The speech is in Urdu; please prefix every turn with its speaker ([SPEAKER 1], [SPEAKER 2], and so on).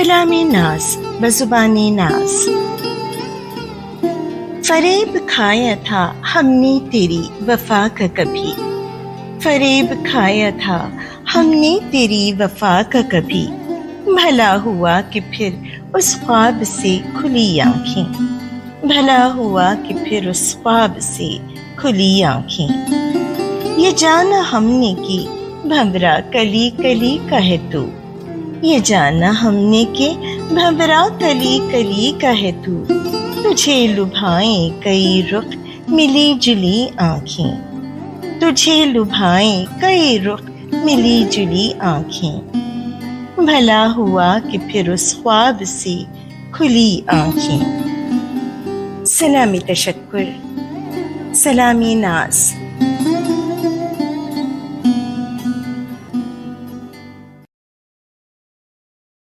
[SPEAKER 1] کلام ناز بزبان ناز۔ فریب کھایا تھا ہم نے تیری وفا کا کبھی، فریب کھایا تھا ہم نے تیری وفا کا کبھی، بھلا ہوا کہ پھر اس خواب سے کھلی آنکھیں، بھلا ہوا کہ پھر اس خواب سے کھلی آنکھیں۔ یہ جانا ہم نے کہ بھنورا کلی کلی کا ہے تو، یہ جانا ہم نے کہ بھنورا کلی کلی کا ہے تو، تجھے لبھائیں کئی رخ ملی جلی آنکھیں، تجھے لبھائیں کئی رخ ملی جلی آنکھیں، بھلا ہوا کہ پھر اس خواب سے کھلی آنکھیں۔ سلامی تشکر، سلامی ناز۔